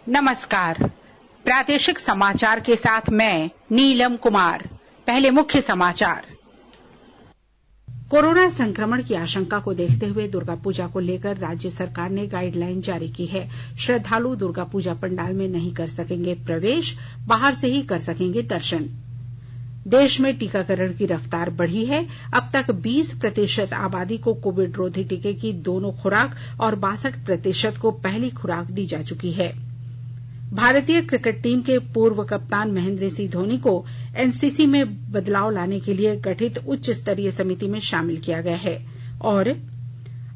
नमस्कार। प्रादेशिक समाचार के साथ मैं नीलम कुमार। पहले मुख्य समाचार। कोरोना संक्रमण की आशंका को देखते हुए दुर्गा पूजा को लेकर राज्य सरकार ने गाइडलाइन जारी की है। श्रद्धालु दुर्गा पूजा पंडाल में नहीं कर सकेंगे प्रवेश, बाहर से ही कर सकेंगे दर्शन। देश में टीकाकरण की रफ्तार बढ़ी है। अब तक 20% आबादी को कोविड रोधी टीके की दोनों खुराक और 62% को पहली खुराक दी जा चुकी है। भारतीय क्रिकेट टीम के पूर्व कप्तान महेंद्र सिंह धोनी को एनसीसी में बदलाव लाने के लिए गठित उच्च स्तरीय समिति में शामिल किया गया है। और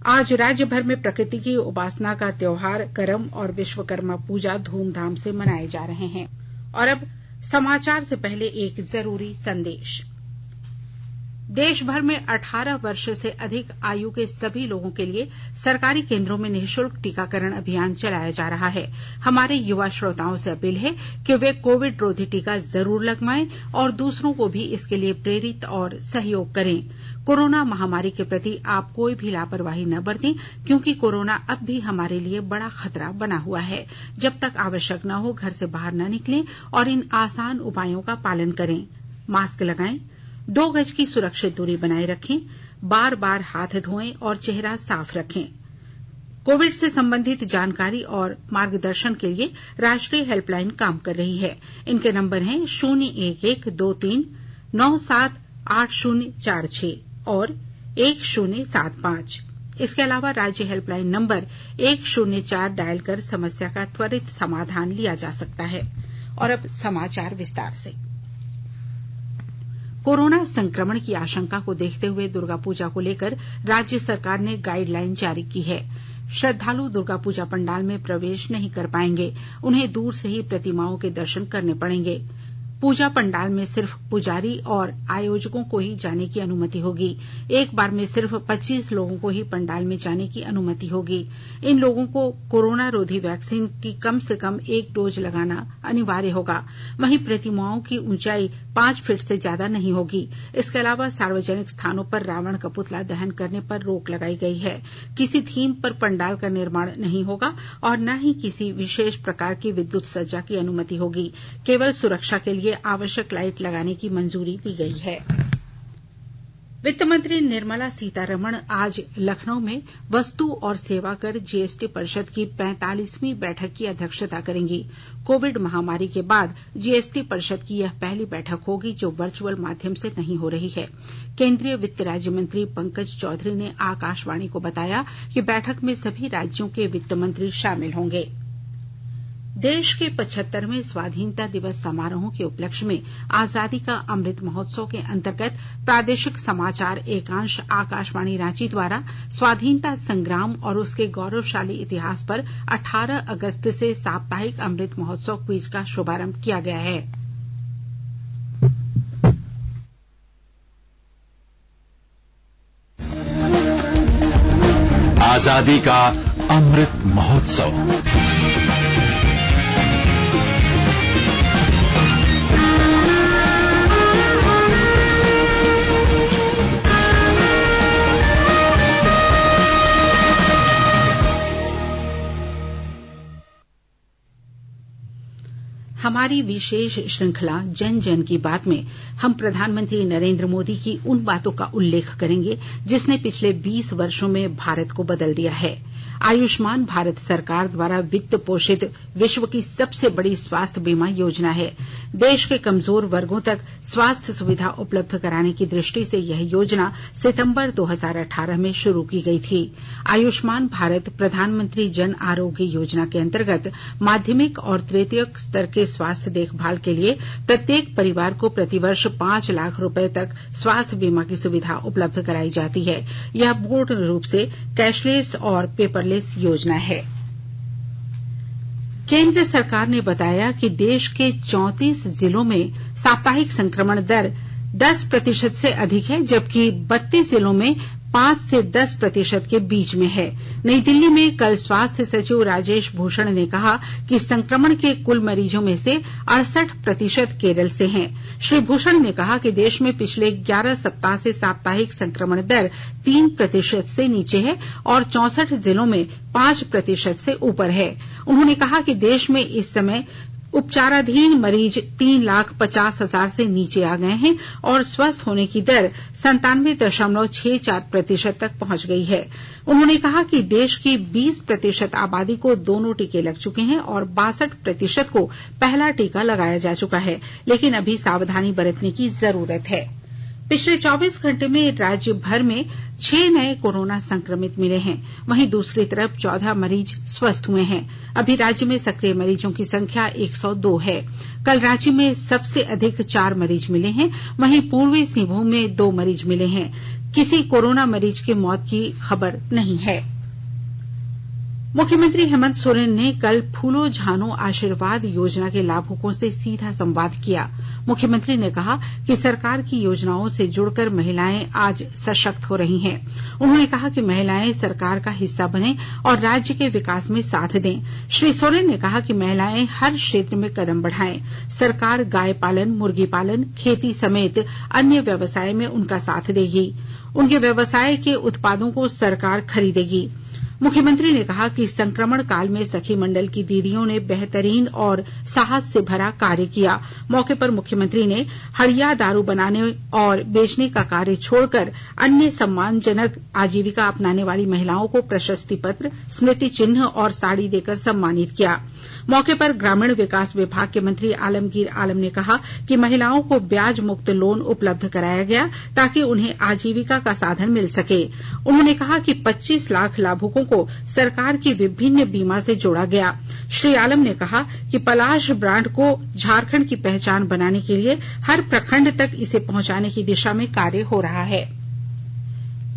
आज राज्य भर में प्रकृति की उपासना का त्योहार करम और विश्वकर्मा पूजा धूमधाम से मनाए जा रहे हैं। और अब समाचार से पहले एक जरूरी संदेश। देश भर में 18 वर्ष से अधिक आयु के सभी लोगों के लिए सरकारी केंद्रों में निःशुल्क टीकाकरण अभियान चलाया जा रहा है। हमारे युवा श्रोताओं से अपील है कि वे कोविड रोधी टीका जरूर लगवाएं और दूसरों को भी इसके लिए प्रेरित और सहयोग करें। कोरोना महामारी के प्रति आप कोई भी लापरवाही न बरतें, क्योंकि कोरोना अब भी हमारे लिए बड़ा खतरा बना हुआ है। जब तक आवश्यक न हो घर से बाहर न निकलें और इन आसान उपायों का पालन करें। मास्क लगाएं, 2 गज की सुरक्षित दूरी बनाए रखें, बार बार हाथ धोएं और चेहरा साफ रखें। कोविड से संबंधित जानकारी और मार्गदर्शन के लिए राष्ट्रीय हेल्पलाइन काम कर रही है। इनके नंबर हैं 01123978046 और 1075। इसके अलावा राज्य हेल्पलाइन नंबर 104 डायल कर समस्या का त्वरित समाधान लिया जा सकता है। और अब समाचार विस्तार से। कोरोना संक्रमण की आशंका को देखते हुए दुर्गा पूजा को लेकर राज्य सरकार ने गाइडलाइन जारी की है। श्रद्धालु दुर्गा पूजा पंडाल में प्रवेश नहीं कर पाएंगे। उन्हें दूर से ही प्रतिमाओं के दर्शन करने पड़ेंगे। पूजा पंडाल में सिर्फ पुजारी और आयोजकों को ही जाने की अनुमति होगी। एक बार में सिर्फ 25 लोगों को ही पंडाल में जाने की अनुमति होगी। इन लोगों को कोरोना रोधी वैक्सीन की कम से कम 1 डोज लगाना अनिवार्य होगा। वहीं प्रतिमाओं की ऊंचाई 5 फीट से ज्यादा नहीं होगी। इसके अलावा सार्वजनिक स्थानों पर रावण का पुतला दहन करने पर रोक लगाई गई है। किसी थीम पर पंडाल का निर्माण नहीं होगा और न ही किसी विशेष प्रकार की विद्युत सज्जा की अनुमति होगी। केवल सुरक्षा के लिए आवश्यक लाइट लगाने की मंजूरी दी गई है। वित्त मंत्री निर्मला सीतारमण आज लखनऊ में वस्तु और सेवा कर जीएसटी परिषद की 45वीं बैठक की अध्यक्षता करेंगी। कोविड महामारी के बाद जीएसटी परिषद की यह पहली बैठक होगी जो वर्चुअल माध्यम से नहीं हो रही है। केंद्रीय वित्त राज्य मंत्री पंकज चौधरी ने आकाशवाणी को बताया कि बैठक में सभी राज्यों के वित्त मंत्री शामिल होंगे। देश के 75वें स्वाधीनता दिवस समारोह के उपलक्ष्य में आजादी का अमृत महोत्सव के अंतर्गत प्रादेशिक समाचार एकांश आकाशवाणी रांची द्वारा स्वाधीनता संग्राम और उसके गौरवशाली इतिहास पर 18 अगस्त से साप्ताहिक अमृत महोत्सव क्विज का शुभारंभ किया गया है। आजादी का अमृत महोत्सव। हमारी विशेष श्रृंखला जन जन की बात में हम प्रधानमंत्री नरेंद्र मोदी की उन बातों का उल्लेख करेंगे जिसने पिछले 20 वर्षों में भारत को बदल दिया है। आयुष्मान भारत सरकार द्वारा वित्त पोषित विश्व की सबसे बड़ी स्वास्थ्य बीमा योजना है। देश के कमजोर वर्गों तक स्वास्थ्य सुविधा उपलब्ध कराने की दृष्टि से यह योजना सितंबर 2018 में शुरू की गई थी। आयुष्मान भारत प्रधानमंत्री जन आरोग्य योजना के अंतर्गत माध्यमिक और तृतीयक स्तर के स्वास्थ्य देखभाल के लिए प्रत्येक परिवार को प्रतिवर्ष 5 लाख रुपए तक स्वास्थ्य बीमा की सुविधा उपलब्ध कराई जाती है। यह पूर्ण रूप से कैशलेस और पेपरलेस योजना है। केंद्र सरकार ने बताया कि देश के 34 जिलों में साप्ताहिक संक्रमण दर 10% से अधिक है, जबकि 32 जिलों में 5 से 10% के बीच में है। नई दिल्ली में कल स्वास्थ्य सचिव राजेश भूषण ने कहा कि संक्रमण के कुल मरीजों में से 68% केरल से हैं। श्री भूषण ने कहा कि देश में पिछले 11 सप्ताह से साप्ताहिक संक्रमण दर 3% से नीचे है और 64 जिलों में 5% से ऊपर है। उन्होंने कहा कि देश में इस समय उपचाराधीन मरीज 3,50,000 से नीचे आ गए हैं और स्वस्थ होने की दर 97.64% तक पहुंच गई है। उन्होंने कहा कि देश की 20% आबादी को दोनों टीके लग चुके हैं और 62% को पहला टीका लगाया जा चुका है, लेकिन अभी सावधानी बरतने की जरूरत है। पिछले 24 घंटे में राज्य भर में 6 नए कोरोना संक्रमित मिले हैं। वहीं दूसरी तरफ 14 मरीज स्वस्थ हुए हैं। अभी राज्य में सक्रिय मरीजों की संख्या 102 है। कल राज्य में सबसे अधिक 4 मरीज मिले हैं। वहीं पूर्वी सिंहभूम में 2 मरीज मिले हैं। किसी कोरोना मरीज की मौत की खबर नहीं है। मुख्यमंत्री हेमंत सोरेन ने कल फूलो झानो आशीर्वाद योजना के लाभुकों से सीधा संवाद किया। मुख्यमंत्री ने कहा कि सरकार की योजनाओं से जुड़कर महिलाएं आज सशक्त हो रही हैं। उन्होंने कहा कि महिलाएं सरकार का हिस्सा बने और राज्य के विकास में साथ दें। श्री सोरेन ने कहा कि महिलाएं हर क्षेत्र में कदम बढ़ाएं। सरकार गाय पालन, मुर्गी पालन, खेती समेत अन्य व्यवसाय में उनका साथ देगी। उनके व्यवसाय के उत्पादों को सरकार खरीदेगी। मुख्यमंत्री ने कहा कि संक्रमण काल में सखी मंडल की दीदियों ने बेहतरीन और साहस से भरा कार्य किया। मौके पर मुख्यमंत्री ने हड़िया दारू बनाने और बेचने का कार्य छोड़कर अन्य सम्मानजनक आजीविका अपनाने वाली महिलाओं को प्रशस्ति पत्र, स्मृति चिन्ह और साड़ी देकर सम्मानित किया। मौके पर ग्रामीण विकास विभाग के मंत्री आलमगीर आलम ने कहा कि महिलाओं को ब्याज मुक्त लोन उपलब्ध कराया गया ताकि उन्हें आजीविका का साधन मिल सके। उन्होंने कहा कि 25 लाख लाभुकों को सरकार की विभिन्न बीमा से जोड़ा गया। श्री आलम ने कहा कि पलाश ब्रांड को झारखंड की पहचान बनाने के लिए हर प्रखंड तक इसे पहुंचाने की दिशा में कार्य हो रहा है।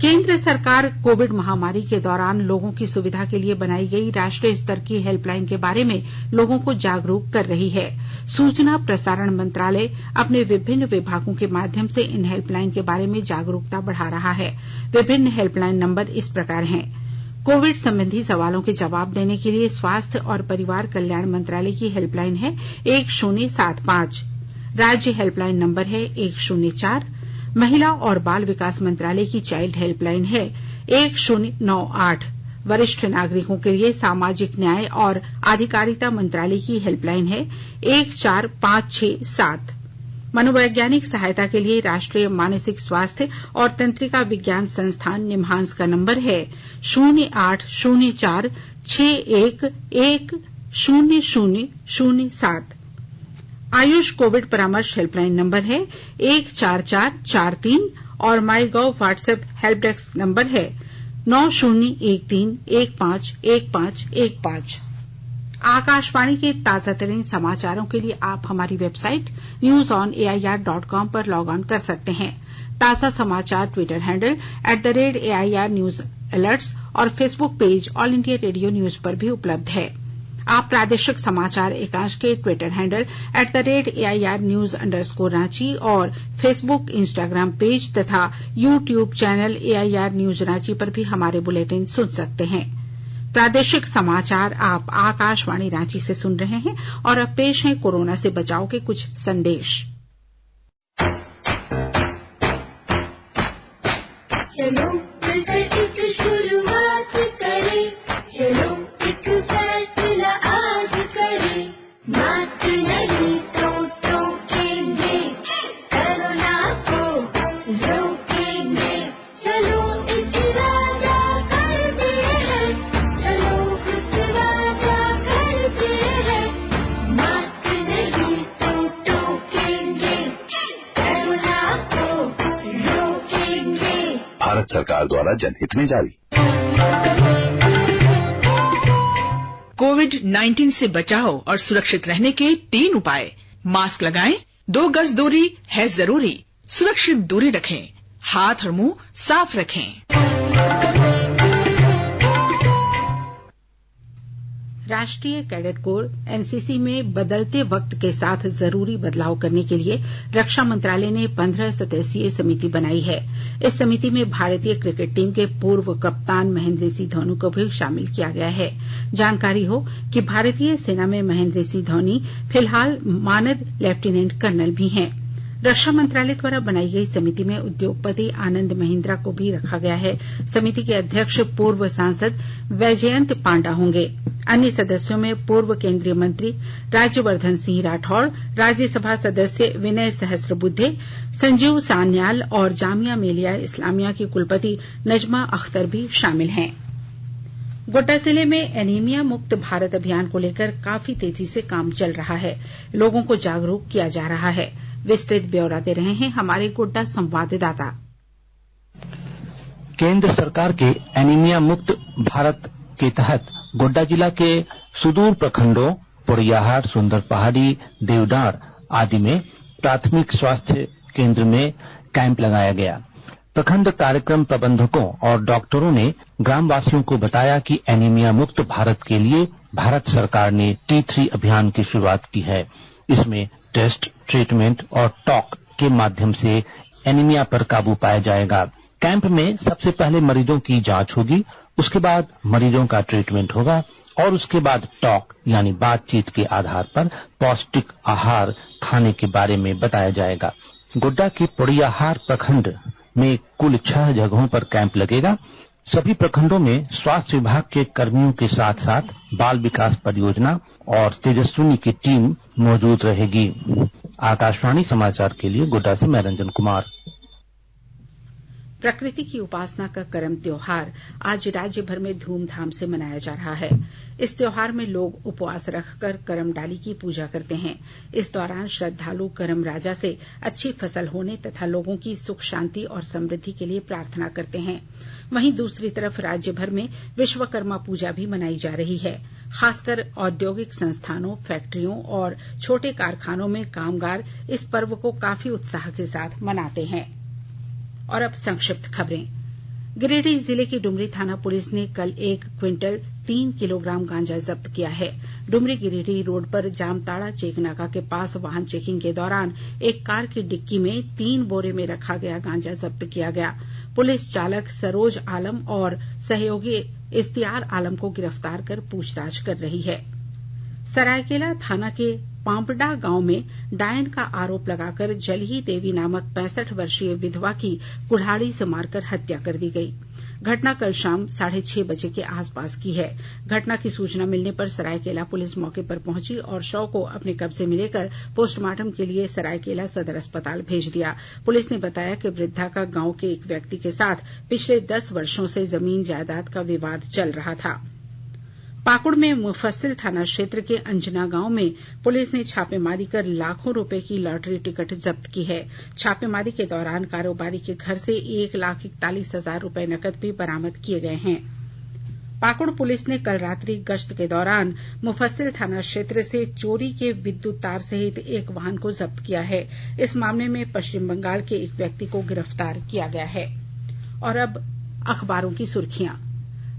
केंद्र सरकार कोविड महामारी के दौरान लोगों की सुविधा के लिए बनाई गई राष्ट्रीय स्तर की हेल्पलाइन के बारे में लोगों को जागरूक कर रही है। सूचना प्रसारण मंत्रालय अपने विभिन्न विभागों के माध्यम से इन हेल्पलाइन के बारे में जागरूकता बढ़ा रहा है। विभिन्न हेल्पलाइन नंबर इस प्रकार हैं। कोविड संबंधी सवालों के जवाब देने के लिए स्वास्थ्य और परिवार कल्याण मंत्रालय की हेल्पलाइन है 1075। राज्य हेल्पलाइन नंबर है 104। महिला और बाल विकास मंत्रालय की चाइल्ड हेल्पलाइन है 1098। वरिष्ठ नागरिकों के लिए सामाजिक न्याय और आधिकारिता मंत्रालय की हेल्पलाइन है 14567। मनोवैज्ञानिक सहायता के लिए राष्ट्रीय मानसिक स्वास्थ्य और तंत्रिका विज्ञान संस्थान निम्हांस का नंबर है 0804610007। आयुष कोविड परामर्श हेल्पलाइन नंबर है 14443 और माई गॉव व्हाट्सएप हेल्प डेस्क नंबर है 9013151515। आकाशवाणी के ताजा तरीन समाचारों के लिए आप हमारी वेबसाइट newsonair.com पर लॉग ऑन कर सकते हैं। ताजा समाचार Twitter handle @AIR news alerts और Facebook page All India Radio news पर भी उपलब्ध है। आप प्रादेशिक समाचार एकांश के Twitter handle @AIR news _Ranchi और फेसबुक, इंस्टाग्राम पेज तथा YouTube channel AIR news Ranchi पर भी हमारे बुलेटिन सुन सकते हैं। प्रादेशिक समाचार आप आकाशवाणी रांची से सुन रहे हैं और अब पेश है कोरोना से बचाव के कुछ संदेश। चलो मिलकर एक शुरुआत करें, चलो एक फैसला आज करें, मास्क नहीं तो टोकेंगे, कोरोना को रोकेंगे, चलो एक वादा करते हैं, चलो कुछ वादा करते हैं, मास्क नहीं तो टोकेंगे, कोरोना को रोकेंगे। भारत सरकार द्वारा जनहित में जारी। कोविड-19 से बचाव और सुरक्षित रहने के 3 उपाय। मास्क लगाएं, 2 गज दूरी है जरूरी, सुरक्षित दूरी रखें, हाथ और मुंह साफ रखें। राष्ट्रीय कैडेट कोर एनसीसी में बदलते वक्त के साथ जरूरी बदलाव करने के लिए रक्षा मंत्रालय ने 15 सदस्यीय समिति बनाई है। इस समिति में भारतीय क्रिकेट टीम के पूर्व कप्तान महेंद्र सिंह धोनी को भी शामिल किया गया है। जानकारी हो कि भारतीय सेना में महेंद्र सिंह धोनी फिलहाल मानद लेफ्टिनेंट कर्नल भी हैं। रक्षा मंत्रालय द्वारा बनाई गई समिति में उद्योगपति आनंद महिंद्रा को भी रखा गया है। समिति के अध्यक्ष पूर्व सांसद वैजयंत पांडा होंगे। अन्य सदस्यों में पूर्व केंद्रीय मंत्री राज्यवर्धन सिंह राठौड़, राज्यसभा सदस्य विनय सहस्रबुद्धे, संजीव सान्याल और जामिया मिलिया इस्लामिया की कुलपति नजमा अख्तर भी शामिल हैं। गोड्डा जिले में एनीमिया मुक्त भारत अभियान को लेकर काफी तेजी से काम चल रहा है। लोगों को जागरूक किया जा रहा है। विस्तृत ब्यौरा दे रहे हैं हमारे गोड्डा संवाददाता। केंद्र सरकार के एनीमिया मुक्त भारत के तहत गोड्डा जिला के सुदूर प्रखंडों पोड़ियाहाट, सुंदर पहाड़ी, देवडार आदि में प्राथमिक स्वास्थ्य केंद्र में कैंप लगाया गया। प्रखंड कार्यक्रम प्रबंधकों और डॉक्टरों ने ग्रामवासियों को बताया कि एनीमिया मुक्त भारत के लिए भारत सरकार ने T3 अभियान की शुरुआत की है। इसमें टेस्ट, ट्रीटमेंट और टॉक के माध्यम से एनीमिया पर काबू पाया जाएगा। कैंप में सबसे पहले मरीजों की जांच होगी, उसके बाद मरीजों का ट्रीटमेंट होगा और उसके बाद टॉक यानी बातचीत के आधार पर पौष्टिक आहार खाने के बारे में बताया जाएगा। गोड्डा के पोड़ियाहाट प्रखंड में कुल 6 जगहों पर कैंप लगेगा। सभी प्रखंडों में स्वास्थ्य विभाग के कर्मियों के साथ साथ बाल विकास परियोजना और तेजस्विनी की टीम मौजूद रहेगी। आकाशवाणी समाचार के लिए गोड्डा से मैं रंजन कुमार। प्रकृति की उपासना का करम त्योहार आज राज्य भर में धूमधाम से मनाया जा रहा है। इस त्योहार में लोग उपवास रखकर करम डाली की पूजा करते हैं। इस दौरान श्रद्धालु करम राजा से अच्छी फसल होने तथा लोगों की सुख शांति और समृद्धि के लिए प्रार्थना करते हैं। वहीं दूसरी तरफ राज्य भर में विश्वकर्मा पूजा भी मनाई जा रही है। खासकर औद्योगिक संस्थानों, फैक्ट्रियों और छोटे कारखानों में कामगार इस पर्व को काफी उत्साह के साथ मनाते हैं। और अब संक्षिप्त खबरें। गिरिडीह जिले की डुमरी थाना पुलिस ने कल 1 क्विंटल 3 किलोग्राम गांजा जब्त किया है। डुमरी गिरिडीह रोड पर जामताड़ा चेकनाका के पास वाहन चेकिंग के दौरान एक कार की डिक्की में 3 बोरे में रखा गया गांजा जब्त किया गया। पुलिस चालक सरोज आलम और सहयोगी इश्तियार आलम को गिरफ्तार कर पूछताछ कर रही है। सरायकेला थाना के पांपडा गांव में डायन का आरोप लगाकर जलही देवी नामक 65 वर्षीय विधवा की कुल्हाड़ी से मारकर हत्या कर दी गई। घटना कल शाम 6:30 बजे के आसपास की है। घटना की सूचना मिलने पर सरायकेला पुलिस मौके पर पहुंची और शव को अपने कब्जे में लेकर पोस्टमार्टम के लिए सरायकेला सदर अस्पताल भेज दिया। पुलिस ने बताया कि वृद्धा का गांव के एक व्यक्ति के साथ पिछले 10 वर्षों से जमीन जायदाद का विवाद चल रहा था। पाकुड़ में मुफस्सिल थाना क्षेत्र के अंजना गांव में पुलिस ने छापेमारी कर लाखों रुपए की लॉटरी टिकट जब्त की है। छापेमारी के दौरान कारोबारी के घर से 1,41,000 रुपए नकद भी बरामद किए गए हैं। पाकुड़ पुलिस ने कल रात्रि गश्त के दौरान मुफस्सिल थाना क्षेत्र से चोरी के विद्युत तार सहित एक वाहन को जब्त किया है। इस मामले में पश्चिम बंगाल के एक व्यक्ति को गिरफ्तार किया गया है। और अब अखबारों की सुर्खियां।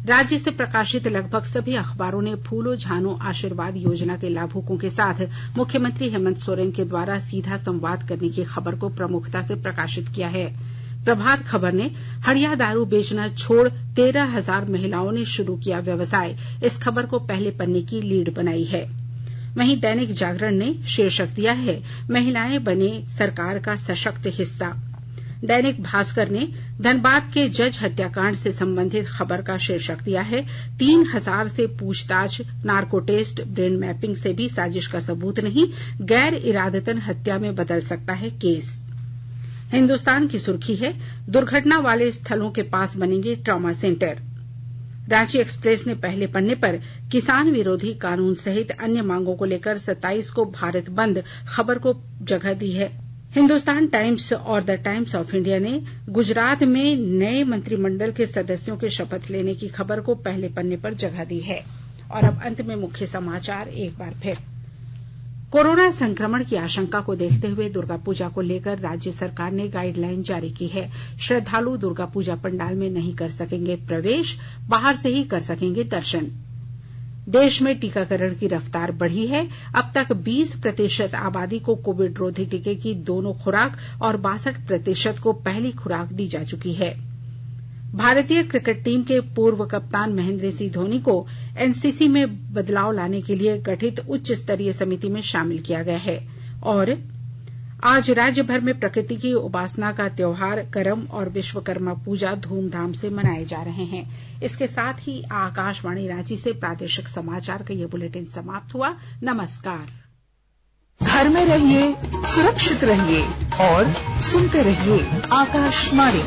राज्य से प्रकाशित लगभग सभी अखबारों ने फूलो झानो आशीर्वाद योजना के लाभुकों के साथ मुख्यमंत्री हेमंत सोरेन के द्वारा सीधा संवाद करने की खबर को प्रमुखता से प्रकाशित किया है। प्रभात खबर ने हड़िया दारू बेचना छोड़ 13,000 महिलाओं ने शुरू किया व्यवसाय, इस खबर को पहले पन्ने की लीड बनाई है। वहीं दैनिक जागरण ने शीर्षक दिया है, महिलाएं बने सरकार का सशक्त हिस्सा। दैनिक भास्कर ने धनबाद के जज हत्याकांड से संबंधित खबर का शीर्षक दिया है, 3,000 से पूछताछ, नार्को टेस्ट, ब्रेन मैपिंग से भी साजिश का सबूत नहीं, गैर इरादतन हत्या में बदल सकता है केस। हिन्दुस्तान की सुर्खी है, दुर्घटना वाले स्थलों के पास बनेंगे ट्रॉमा सेंटर। रांची एक्सप्रेस ने पहले पन्ने पर किसान विरोधी कानून सहित अन्य मांगों को लेकर 27 को भारत बंद खबर को जगह दी है। हिन्दुस्तान टाइम्स और द टाइम्स ऑफ इंडिया ने गुजरात में नए मंत्रिमंडल के सदस्यों के शपथ लेने की खबर को पहले पन्ने पर जगह दी है। और अब अंत में मुख्य समाचार एक बार फिर। कोरोना संक्रमण की आशंका को देखते हुए दुर्गा पूजा को लेकर राज्य सरकार ने गाइडलाइन जारी की है। श्रद्धालु दुर्गा पूजा पंडाल में नहीं कर सकेंगे प्रवेश, बाहर से ही कर सकेंगे दर्शन। देश में टीकाकरण की रफ्तार बढ़ी है। अब तक 20% आबादी को कोविड रोधी टीके की दोनों खुराक और 62% को पहली खुराक दी जा चुकी है। भारतीय क्रिकेट टीम के पूर्व कप्तान महेंद्र सिंह धोनी को एनसीसी में बदलाव लाने के लिए गठित उच्च स्तरीय समिति में शामिल किया गया है। और आज राज्य भर में प्रकृति की उपासना का त्योहार करम और विश्वकर्मा पूजा धूमधाम से मनाए जा रहे हैं। इसके साथ ही आकाशवाणी रांची से प्रादेशिक समाचार का ये बुलेटिन समाप्त हुआ। नमस्कार। घर में रहिए, सुरक्षित रहिए और सुनते रहिए आकाशवाणी।